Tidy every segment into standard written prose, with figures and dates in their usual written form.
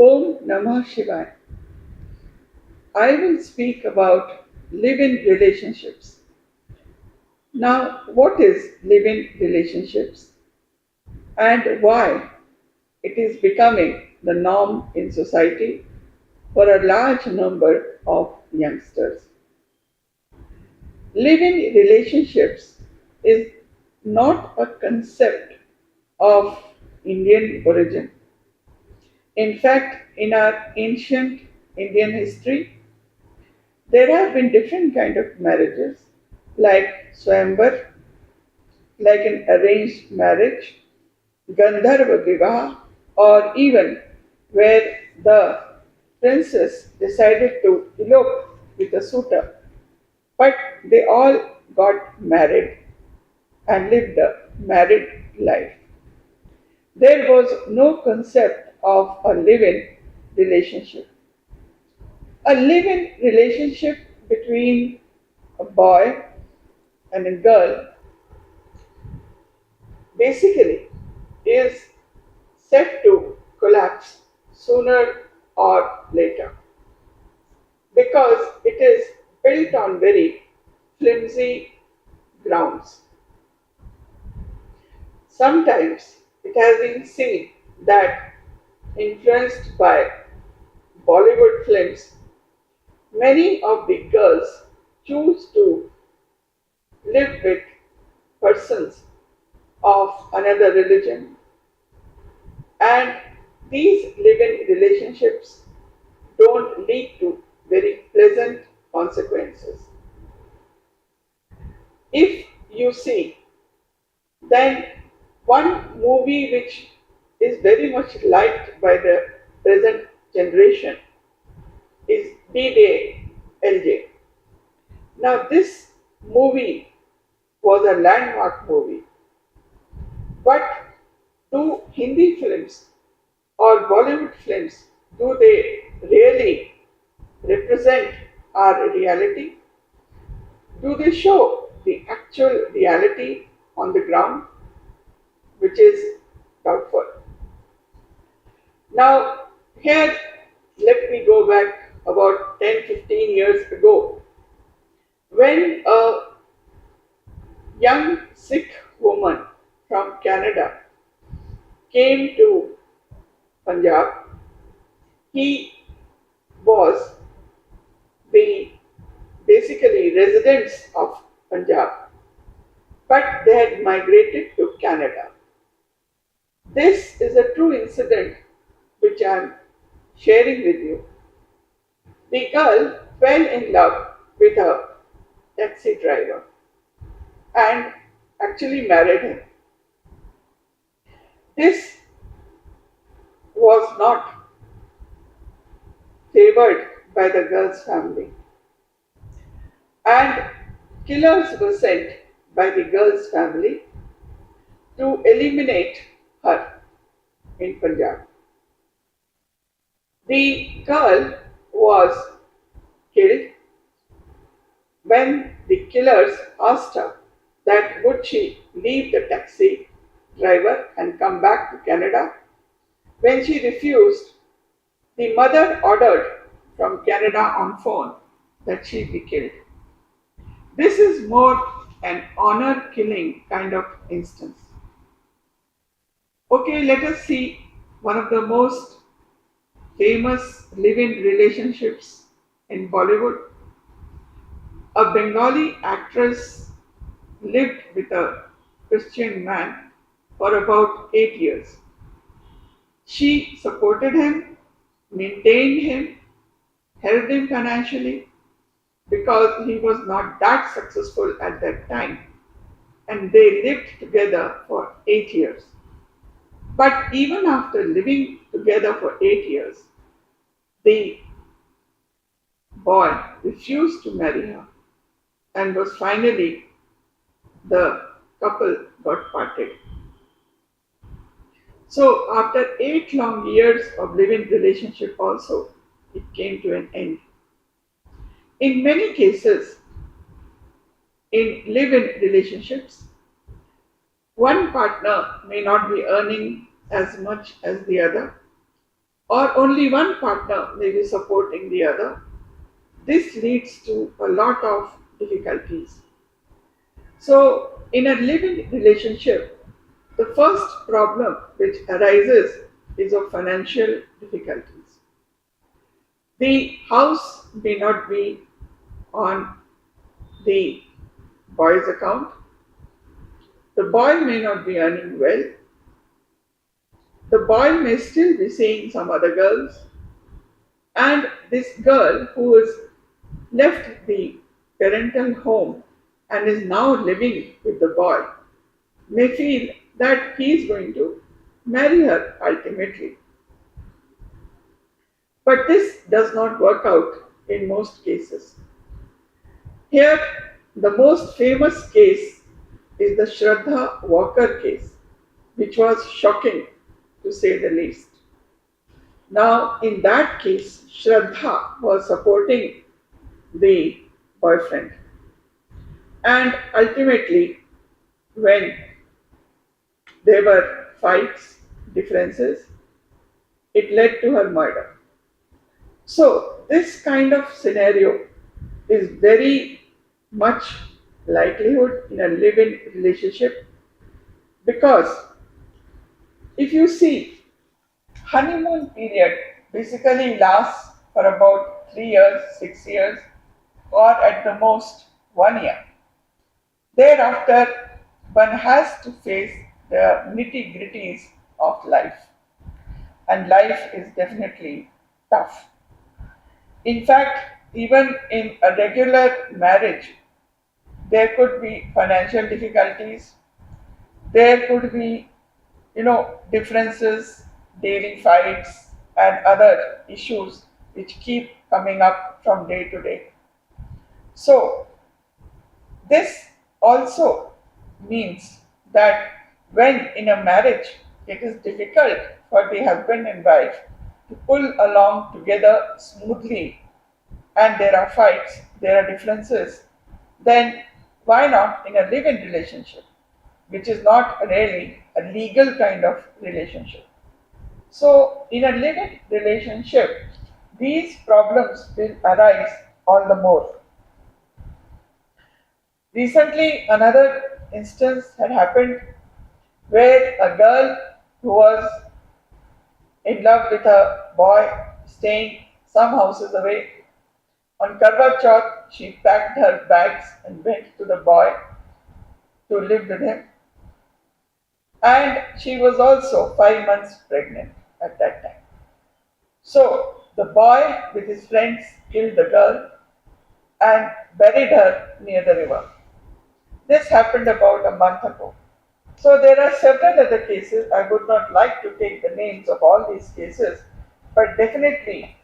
Om Namah Shivaya. I will speak about live-in relationships. Now, what is live-in relationships and why it is becoming the norm in society for a large number of youngsters? Live-in relationships is not a concept of Indian origin. In fact, in our ancient Indian history, there have been different kind of marriages, like Swayamvar, like an arranged marriage, Gandharva Vivaha, or even where the princess decided to elope with a suitor, but they all got married and lived a married life. There was no concept of a live-in relationship. A live-in relationship between a boy and a girl basically is set to collapse sooner or later because it is built on very flimsy grounds. Sometimes it has been seen that, influenced by Bollywood films, many of the girls choose to live with persons of another religion, and these live-in relationships don't lead to very pleasant consequences. If you see, then one movie which is very much liked by the present generation is B-Day LJ. Now this movie was a landmark movie, but do Hindi films or Bollywood films, do they really represent our reality? Do they show the actual reality on the ground, which is doubtful? Now, here let me go back about 10-15 years ago when a young Sikh woman from Canada came to Punjab. He was the basically residents of Punjab, but they had migrated to Canada. This is a true incident which I am sharing with you. The girl fell in love with a taxi driver and actually married him. This was not favored by the girl's family, and killers were sent by the girl's family to eliminate her in Punjab. The girl was killed when the killers asked her that would she leave the taxi driver and come back to Canada. When she refused, the mother ordered from Canada on phone that she be killed. This is more an honor killing kind of instance. Okay, let us see one of the most famous live-in relationships in Bollywood. A Bengali actress lived with a Christian man for about 8 years. She supported him, maintained him, helped him financially because he was not that successful at that time, and they lived together for 8 years. But even after living together for 8 years, the boy refused to marry her, and was finally the couple got parted. So after 8 long years of live-in relationship also, it came to an end. In many cases, in live-in relationships, one partner may not be earning as much as the other, or only one partner may be supporting the other. This leads to a lot of difficulties. So, in a living relationship, the first problem which arises is of financial difficulties. The house may not be on the boy's account, the boy may not be earning well, the boy may still be seeing some other girls, and this girl who has left the parental home and is now living with the boy may feel that he is going to marry her ultimately. But this does not work out in most cases. Here, the most famous case is the Shraddha Walker case, which was shocking to say the least. Now, in that case, Shraddha was supporting the boyfriend, and ultimately, when there were fights, differences, it led to her murder. So, this kind of scenario is very much likelihood in a live-in relationship, because if you see, honeymoon period basically lasts for about 3 years, 6 years, or at the most 1 year. Thereafter, one has to face the nitty gritties of life, and life is definitely tough. In fact, even in a regular marriage, there could be financial difficulties, there could be, differences, daily fights, and other issues which keep coming up from day to day. So, this also means that when in a marriage it is difficult for the husband and wife to pull along together smoothly, and there are fights, there are differences, then why not in a live in relationship, which is not really a legal kind of relationship? So, in a live in relationship, these problems will arise all the more. Recently, another instance had happened where a girl who was in love with a boy staying some houses away, on Karwa Chauth, she packed her bags and went to the boy to live with him. And she was also 5 months pregnant at that time. So the boy with his friends killed the girl and buried her near the river. This happened about a month ago. So there are several other cases. I would not like to take the names of all these cases, but definitely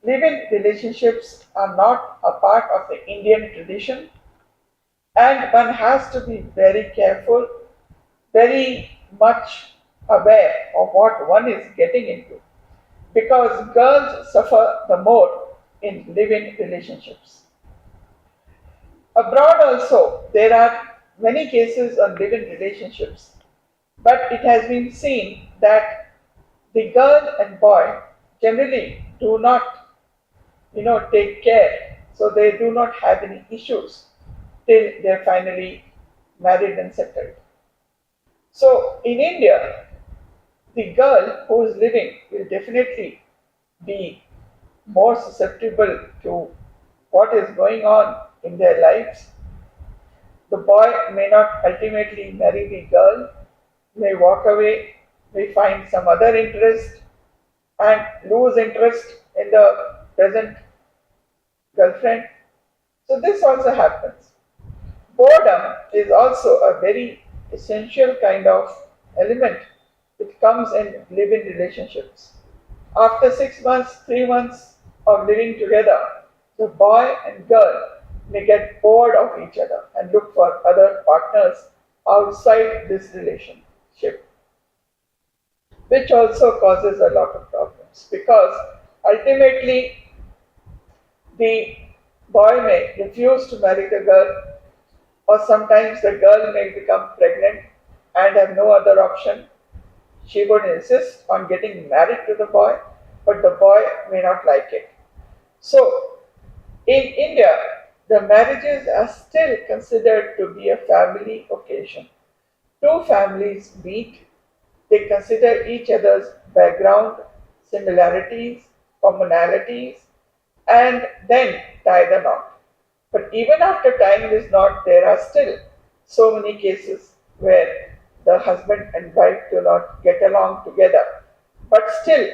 live-in relationships are not a part of the Indian tradition, and one has to be very careful, very much aware of what one is getting into, because girls suffer the more in live-in relationships. Abroad also, there are many cases on live-in relationships, but it has been seen that the girl and boy generally do not, take care, so they do not have any issues till they're finally married and settled. So in India, the girl who is living will definitely be more susceptible to what is going on in their lives. The boy may not ultimately marry the girl, may walk away, may find some other interest and lose interest in the present girlfriend. So this also happens. Boredom is also a very essential kind of element which comes in live-in relationships. After 6 months, 3 months of living together, the boy and girl may get bored of each other and look for other partners outside this relationship, which also causes a lot of problems, because ultimately the boy may refuse to marry the girl, or sometimes the girl may become pregnant and have no other option. She would insist on getting married to the boy, but the boy may not like it. So, in India, the marriages are still considered to be a family occasion. Two families meet, they consider each other's background, similarities, commonalities, and then tie the knot. But even after tying this knot, there are still so many cases where the husband and wife do not get along together. But still,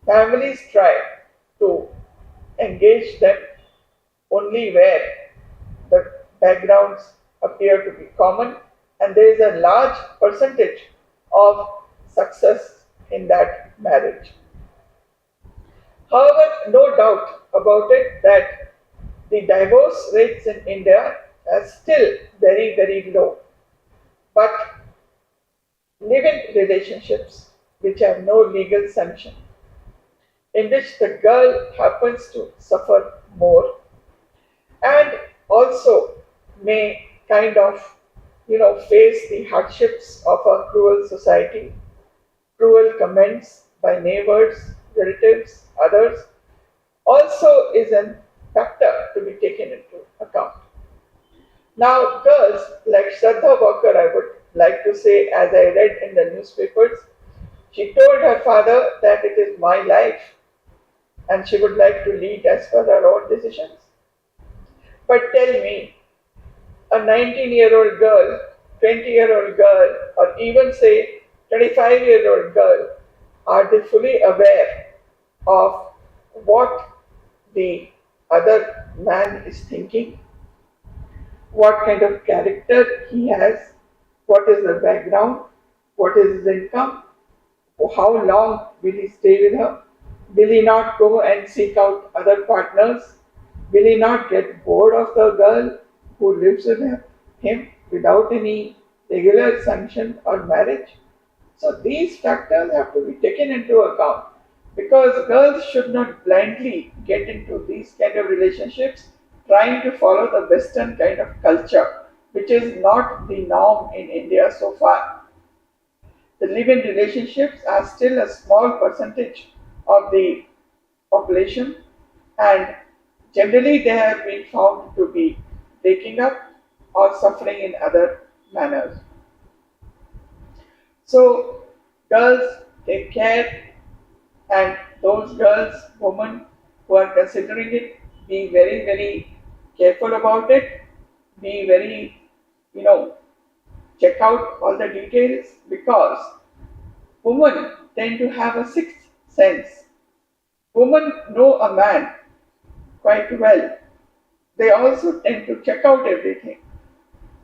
families try to engage them only where the backgrounds appear to be common and there is a large percentage of success in that marriage. However, no doubt about it that the divorce rates in India are still very, very low. But live-in relationships which have no legal sanction, in which the girl happens to suffer more and also may kind of face the hardships of a cruel society, cruel comments by neighbors, relatives, others, also is a factor to be taken into account. Now, girls like Shraddha Walker, I would like to say, as I read in the newspapers, she told her father that it is my life and she would like to lead as per her own decisions. But tell me, a 19-year-old girl, 20-year-old girl, or even say 25-year-old girl, are they fully aware of what the other man is thinking, what kind of character he has, what is the background, what is his income, how long will he stay with her, will he not go and seek out other partners, will he not get bored of the girl who lives with him without any regular sanction or marriage. So these factors have to be taken into account because girls should not blindly get into these kind of relationships trying to follow the Western kind of culture, which is not the norm in India so far. The live-in relationships are still a small percentage of the population and generally they have been found to be breaking up or suffering in other manners. So girls take care and those girls, women who are considering it, be very, very careful about it, be very, check out all the details because women tend to have a sixth sense. Women know a man quite well. They also tend to check out everything.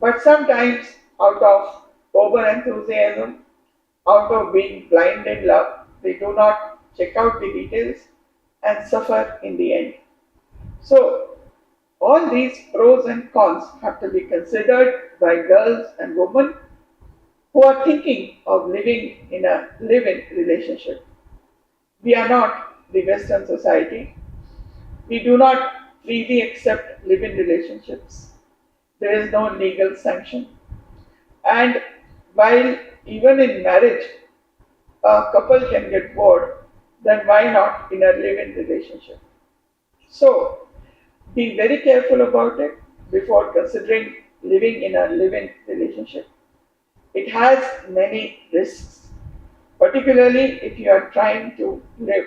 But sometimes, out of over enthusiasm, out of being blind in love, they do not check out the details and suffer in the end. So, all these pros and cons have to be considered by girls and women who are thinking of living in a live-in relationship. We are not the Western society. We do not freely accept live-in relationships. There is no legal sanction. And while even in marriage, a couple can get bored, then why not in a live-in relationship? So, be very careful about it before considering living in a live-in relationship. It has many risks, particularly if you are trying to live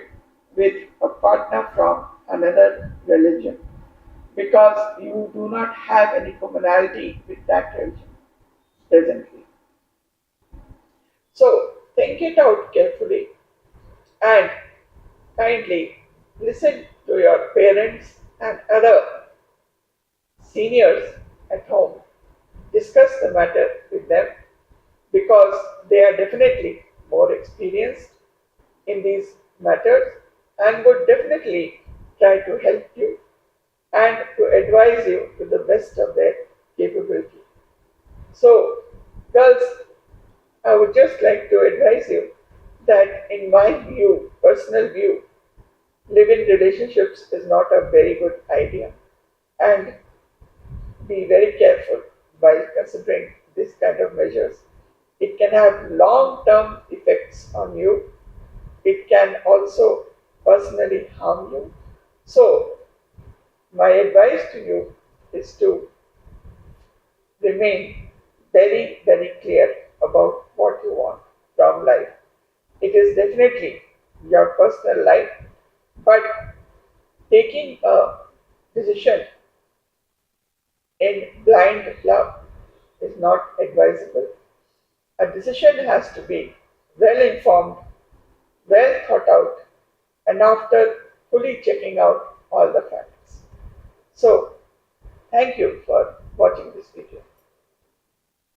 with a partner from another religion, because you do not have any commonality with that religion presently. So, think it out carefully and kindly listen to your parents and other seniors at home. Discuss the matter with them because they are definitely more experienced in these matters and would definitely try to help you and to advise you to the best of their capability. So, girls, I would just like to advise you that in my view, personal view, live-in relationships is not a very good idea and be very careful while considering this kind of measures. It can have long-term effects on you. It can also personally harm you. So, my advice to you is to remain very, very clear about what you want from life. It is definitely your personal life, but taking a decision in blind love is not advisable. A decision has to be well informed, well thought out, and after fully checking out all the facts. So, thank you for watching this video.